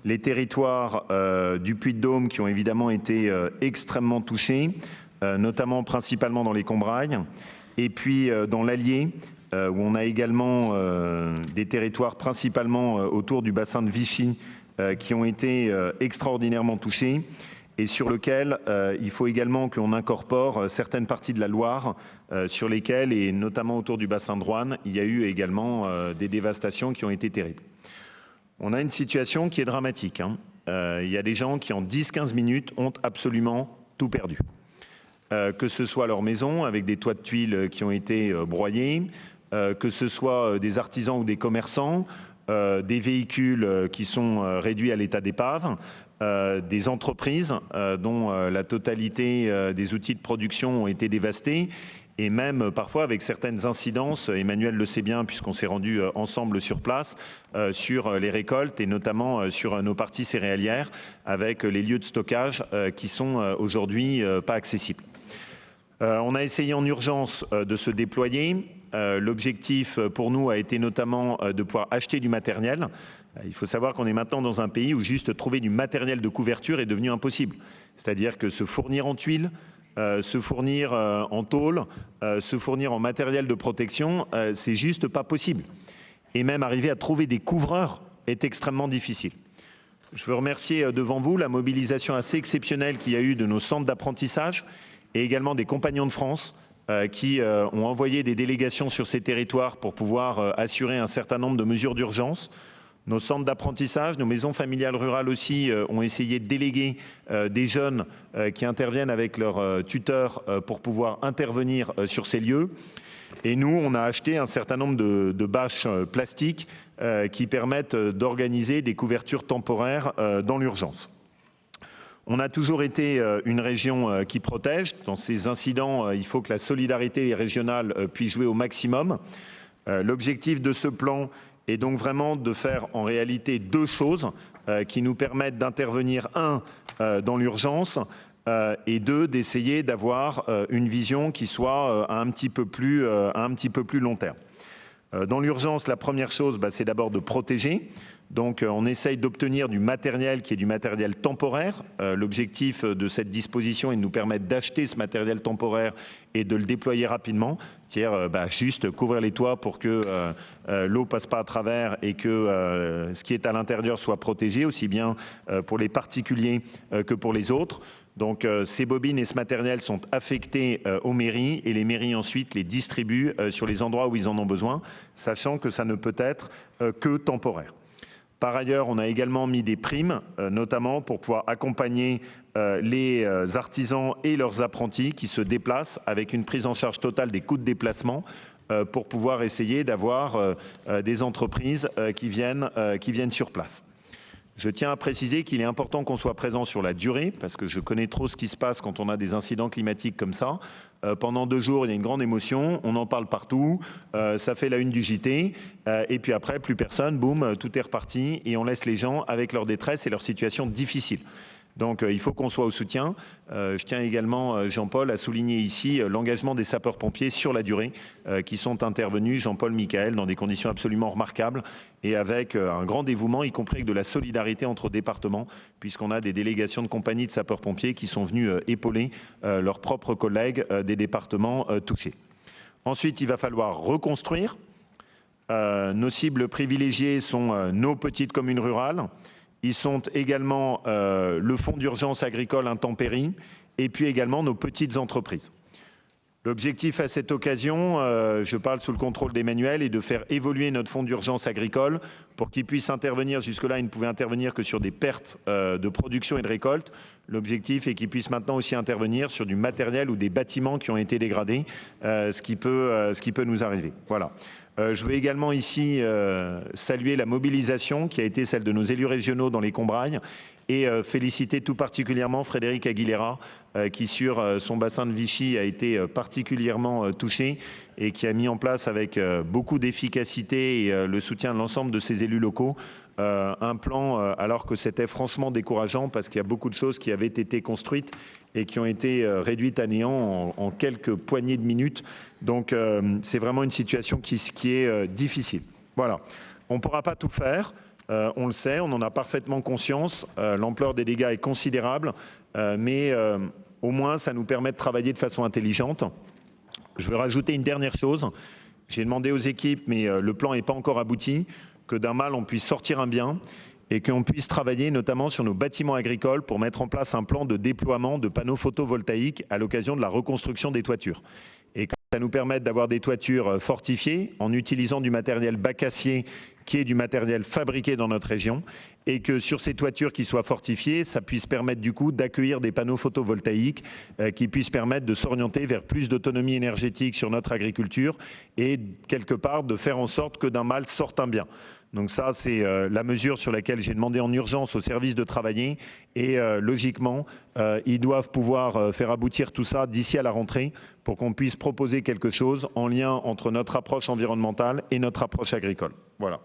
les territoires du Puy-de-Dôme qui ont évidemment été extrêmement touchés, notamment principalement dans les Combrailles, et puis dans l'Allier, où on a également des territoires principalement autour du bassin de Vichy qui ont été extraordinairement touchés et sur lequel il faut également qu'on incorpore certaines parties de la Loire sur lesquelles, et notamment autour du bassin de Roanne, il y a eu également des dévastations qui ont été terribles. On a une situation qui est dramatique. Il y a des gens qui en 10-15 minutes ont absolument tout perdu. Que ce soit leur maison avec des toits de tuiles qui ont été broyés, que ce soit des artisans ou des commerçants, des véhicules qui sont réduits à l'état d'épave, des entreprises dont la totalité des outils de production ont été dévastés, et même parfois avec certaines incidences, Emmanuel le sait bien puisqu'on s'est rendu ensemble sur place, sur les récoltes et notamment sur nos parties céréalières avec les lieux de stockage qui sont aujourd'hui pas accessibles. On a essayé en urgence de se déployer. L'objectif pour nous a été notamment de pouvoir acheter du matériel. Il faut savoir qu'on est maintenant dans un pays où juste trouver du matériel de couverture est devenu impossible. C'est-à-dire que se fournir en tuiles, se fournir en tôle, se fournir en matériel de protection, c'est juste pas possible. Et même arriver à trouver des couvreurs est extrêmement difficile. Je veux remercier devant vous la mobilisation assez exceptionnelle qu'il y a eu de nos centres d'apprentissage et également des Compagnons de France qui ont envoyé des délégations sur ces territoires pour pouvoir assurer un certain nombre de mesures d'urgence. Nos centres d'apprentissage, nos maisons familiales rurales aussi ont essayé de déléguer des jeunes qui interviennent avec leurs tuteurs pour pouvoir intervenir sur ces lieux. Et nous, on a acheté un certain nombre de bâches plastiques qui permettent d'organiser des couvertures temporaires dans l'urgence. On a toujours été une région qui protège. Dans ces incidents, il faut que la solidarité régionale puisse jouer au maximum. L'objectif de ce plan est donc vraiment de faire en réalité deux choses qui nous permettent d'intervenir, un, dans l'urgence, et deux, d'essayer d'avoir une vision qui soit à un petit peu plus long terme. Dans l'urgence, la première chose, c'est d'abord de protéger. Donc on essaye d'obtenir du matériel qui est du matériel temporaire. L'objectif de cette disposition est de nous permettre d'acheter ce matériel temporaire et de le déployer rapidement. C'est-à-dire juste couvrir les toits pour que l'eau passe pas à travers et que ce qui est à l'intérieur soit protégé, aussi bien pour les particuliers que pour les autres. Donc ces bobines et ce matériel sont affectés aux mairies et les mairies ensuite les distribuent sur les endroits où ils en ont besoin, sachant que ça ne peut être que temporaire. Par ailleurs, on a également mis des primes, notamment pour pouvoir accompagner les artisans et leurs apprentis qui se déplacent avec une prise en charge totale des coûts de déplacement pour pouvoir essayer d'avoir des entreprises qui viennent sur place. Je tiens à préciser qu'il est important qu'on soit présent sur la durée, parce que je connais trop ce qui se passe quand on a des incidents climatiques comme ça. Pendant 2 jours, il y a une grande émotion, on en parle partout, ça fait la une du JT, et puis après, plus personne, boum, tout est reparti, et on laisse les gens avec leur détresse et leur situation difficile. Donc il faut qu'on soit au soutien. Je tiens également, Jean-Paul, à souligner ici l'engagement des sapeurs-pompiers sur la durée qui sont intervenus, Jean-Paul, Michael, dans des conditions absolument remarquables et avec un grand dévouement, y compris avec de la solidarité entre départements, puisqu'on a des délégations de compagnies de sapeurs-pompiers qui sont venus épauler leurs propres collègues des départements touchés. Ensuite, il va falloir reconstruire. Nos cibles privilégiées sont nos petites communes rurales. Ils sont également le fonds d'urgence agricole intempéries et puis également nos petites entreprises. L'objectif à cette occasion, je parle sous le contrôle d'Emmanuel, est de faire évoluer notre fonds d'urgence agricole pour qu'il puisse intervenir. Jusque-là, il ne pouvait intervenir que sur des pertes de production et de récolte. L'objectif est qu'il puisse maintenant aussi intervenir sur du matériel ou des bâtiments qui ont été dégradés, ce qui peut nous arriver. Voilà. Je veux également ici saluer la mobilisation qui a été celle de nos élus régionaux dans les Combrailles et féliciter tout particulièrement Frédéric Aguilera qui sur son bassin de Vichy a été particulièrement touché et qui a mis en place avec beaucoup d'efficacité et le soutien de l'ensemble de ses élus locaux un plan alors que c'était franchement décourageant parce qu'il y a beaucoup de choses qui avaient été construites et qui ont été réduites à néant en quelques poignées de minutes. Donc c'est vraiment une situation qui est difficile. Voilà, on ne pourra pas tout faire. On le sait, on en a parfaitement conscience. L'ampleur des dégâts est considérable, mais au moins ça nous permet de travailler de façon intelligente. Je veux rajouter une dernière chose. J'ai demandé aux équipes, mais le plan n'est pas encore abouti, que d'un mal on puisse sortir un bien et qu'on puisse travailler notamment sur nos bâtiments agricoles pour mettre en place un plan de déploiement de panneaux photovoltaïques à l'occasion de la reconstruction des toitures. Et que ça nous permette d'avoir des toitures fortifiées en utilisant du matériel bac acier qui est du matériel fabriqué dans notre région et que sur ces toitures qui soient fortifiées, ça puisse permettre du coup d'accueillir des panneaux photovoltaïques qui puissent permettre de s'orienter vers plus d'autonomie énergétique sur notre agriculture et quelque part de faire en sorte que d'un mal sorte un bien. Donc ça, c'est la mesure sur laquelle j'ai demandé en urgence aux services de travailler et logiquement, ils doivent pouvoir faire aboutir tout ça d'ici à la rentrée pour qu'on puisse proposer quelque chose en lien entre notre approche environnementale et notre approche agricole. Voilà.